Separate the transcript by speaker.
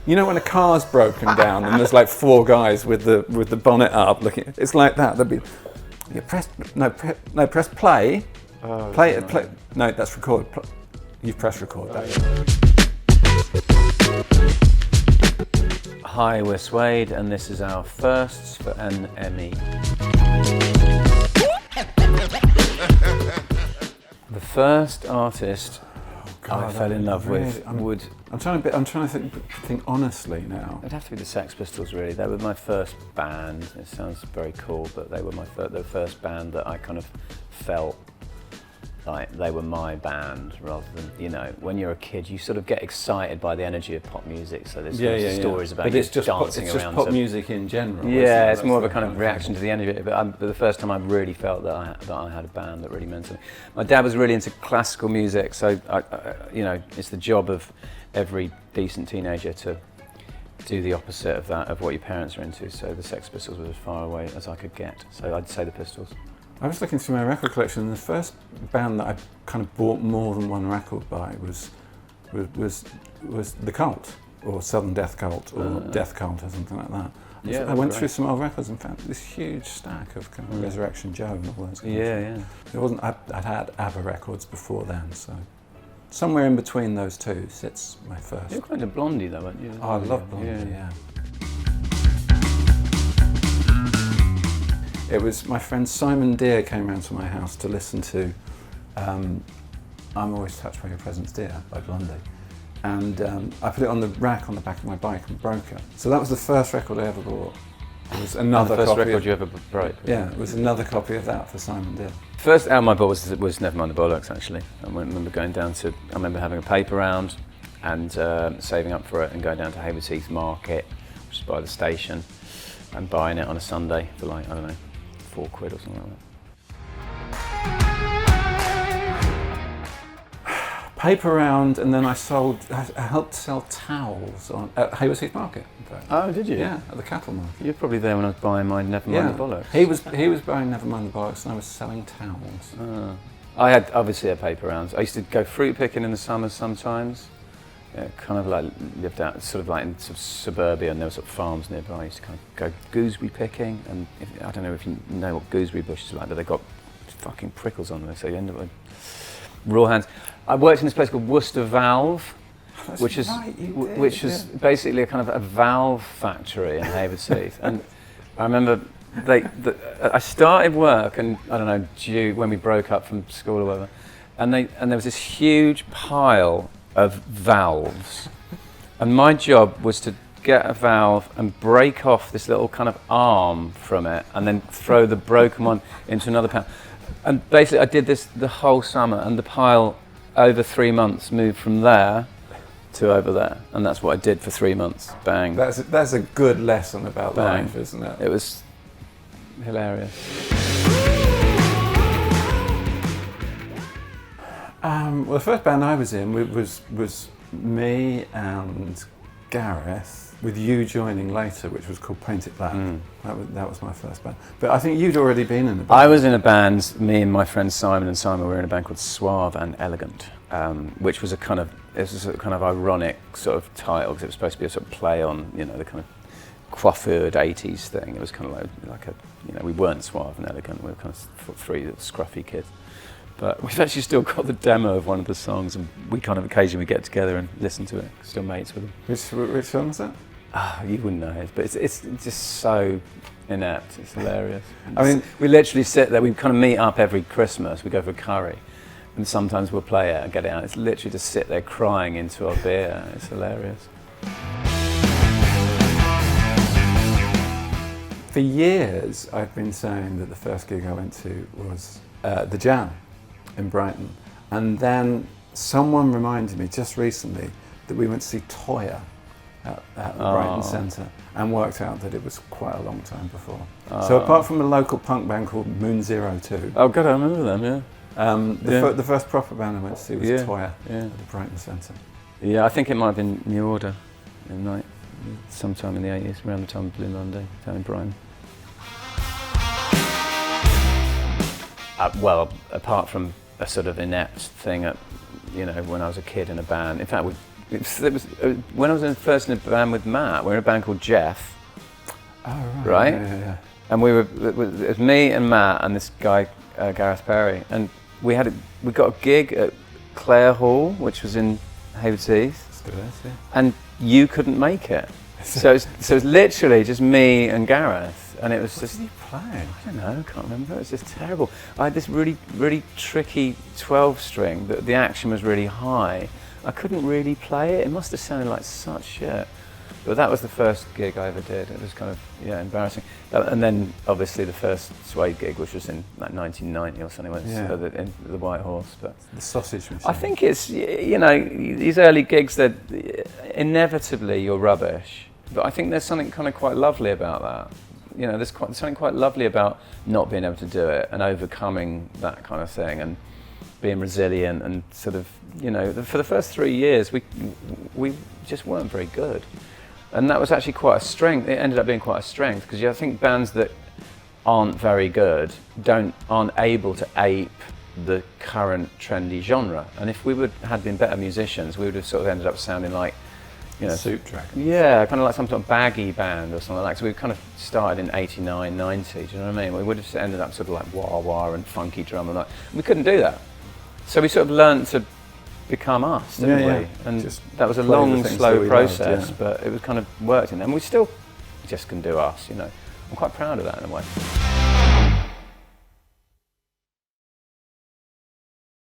Speaker 1: You know when a car's broken down and there's like 4 guys with the bonnet up looking. It's like that. There'll be, you press press play.
Speaker 2: Oh,
Speaker 1: play. No, that's record. You've pressed record.
Speaker 2: Hi, we're Suede, and this is our firsts for NME. The first artist I fell in love with would.
Speaker 1: I'm trying to think honestly now.
Speaker 2: It'd have to be the Sex Pistols, really. They were my first band. It sounds very cool, but they were the first band that I kind of felt like they were my band, rather than, you know, when you're a kid, you sort of get excited by the energy of pop music. So there's stories about you dancing around.
Speaker 1: It's just pop music in general.
Speaker 2: Yeah, it's more of a kind of reaction to the energy. But the first time I really felt that I had a band that really meant something. My dad was really into classical music, so you know, it's the job of every decent teenager to do the opposite of that, of what your parents are into. So the Sex Pistols was as far away as I could get. So I'd say the Pistols.
Speaker 1: I was looking through my record collection, and the first band that I kind of bought more than one record by was The Cult, or Southern Death Cult, or Death Cult, or something like that.
Speaker 2: Yeah,
Speaker 1: I went through some old records and found this huge stack of kind of Resurrection Joe and all those.
Speaker 2: Yeah.
Speaker 1: It wasn't. I'd had ABBA records before then, so somewhere in between those two sits my first.
Speaker 2: You're kind of Blondie, though, aren't you?
Speaker 1: Oh, I love Blondie. Yeah. It was my friend Simon Deere came round to my house to listen to I'm Always Touched by Your Presence, Dear by Blondie. And I put it on the rack on the back of my bike and broke it. So that was the first record I ever bought. It was another
Speaker 2: the first
Speaker 1: copy
Speaker 2: record you ever broke?
Speaker 1: Yeah, it was another copy of that for Simon Deere.
Speaker 2: First album I bought was Nevermind the Bollocks, actually. I remember I remember having a paper round and saving up for it and going down to Hayward's Heath Market, which is by the station, and buying it on a Sunday for like, I don't know, £4 or something like
Speaker 1: that. Paper round, and then I helped sell towels at Hayward's Heath Market, in fact.
Speaker 2: Oh, did you?
Speaker 1: Yeah, at the cattle market.
Speaker 2: You were probably there when I was buying my Nevermind the Bollocks.
Speaker 1: He was buying Nevermind the Bollocks, and I was selling towels.
Speaker 2: I had obviously paper rounds. I used to go fruit picking in the summers sometimes. Yeah, kind of like lived out sort of like in sort of suburbia, and there were sort of farms nearby. I used to kind of go gooseberry picking, and I don't know if you know what gooseberry bushes are like, but they've got fucking prickles on them, so you end up with raw hands. I worked in this place called Worcester Valve, which is basically a kind of a valve factory in Hayward's Heath. And I remember I started work, and I don't know, when we broke up from school or whatever, and there was this huge pile of valves, and my job was to get a valve and break off this little kind of arm from it, and then throw the broken one into another pile. And basically I did this the whole summer, and the pile over 3 months moved from there to over there, and that's what I did for 3 months. Bang.
Speaker 1: That's a good lesson about life, isn't it?
Speaker 2: It was hilarious.
Speaker 1: Well, the first band I was in was me and Gareth, with you joining later, which was called Paint It Black. That was my first band. But I think you'd already been in a band.
Speaker 2: I was in a band, me and my friend Simon were in a band called Suave and Elegant, which was a kind of ironic sort of title, because it was supposed to be a sort of play on, you know, the kind of coiffured 80s thing. It was kind of like a, you know, we weren't suave and elegant, we were kind of 3 little scruffy kids. But we've actually still got the demo of one of the songs, and we kind of occasionally get together and listen to it. Still mates with them.
Speaker 1: Which song is that?
Speaker 2: You wouldn't know it, but it's just so inept. It's hilarious. I mean, we literally sit there. We kind of meet up every Christmas. We go for a curry, and sometimes we'll play it and get it out. It's literally just sit there crying into our beer. It's hilarious.
Speaker 1: For years, I've been saying that the first gig I went to was the Jam in Brighton, and then someone reminded me just recently that we went to see Toyah at the Brighton Centre, and worked out that it was quite a long time before. So apart from a local punk band called Moon 02.
Speaker 2: Oh God, I remember them, yeah.
Speaker 1: The first proper band I went to see was Toyah at the Brighton Centre.
Speaker 2: Yeah, I think it might have been New Order sometime in the 80s, around the time of Blue Monday, down in Brighton. Well, apart from a sort of inept thing at, you know, when I was a kid in a band. In fact, When I was first in a band with Matt, we were in a band called Jeff.
Speaker 1: Oh,
Speaker 2: Right?
Speaker 1: Yeah.
Speaker 2: And it was me and Matt and this guy, Gareth Perry. And we got a gig at Clare Hall, which was in Hayward Heath.
Speaker 1: Still is, yeah.
Speaker 2: And you couldn't make it. So it was literally just me and Gareth. And it was
Speaker 1: What
Speaker 2: just,
Speaker 1: did you play?
Speaker 2: I don't know, I can't remember. It was just terrible. I had this really, really tricky 12-string, but the action was really high. I couldn't really play it. It must have sounded like such shit. But that was the first gig I ever did. It was kind of, embarrassing. And then, obviously, the first Suede gig, which was in like 1990 or something, in the White Horse. But
Speaker 1: The sausage machine.
Speaker 2: I think it's, these early gigs, that inevitably you're rubbish. But I think there's something kind of quite lovely about that. There's something quite lovely about not being able to do it and overcoming that kind of thing and being resilient and sort of, for the first 3 years we just weren't very good. And that was actually quite a strength. It ended up being quite a strength because I think bands that aren't very good aren't able to ape the current trendy genre. And if we had been better musicians, we would have sort of ended up sounding like,
Speaker 1: Soup Dragon.
Speaker 2: Yeah, kind of like some sort of baggy band or something like that. So we kind of started in 89, 90, do you know what I mean? We would have ended up sort of like wah-wah and funky drum and that. We couldn't do that. So we sort of learned to become us, didn't we? And
Speaker 1: Just
Speaker 2: that was a
Speaker 1: play the
Speaker 2: long,
Speaker 1: things
Speaker 2: slow
Speaker 1: that we
Speaker 2: process,
Speaker 1: loved,
Speaker 2: but it was kind of worked in. And we still just can do us, I'm quite proud of that in a way.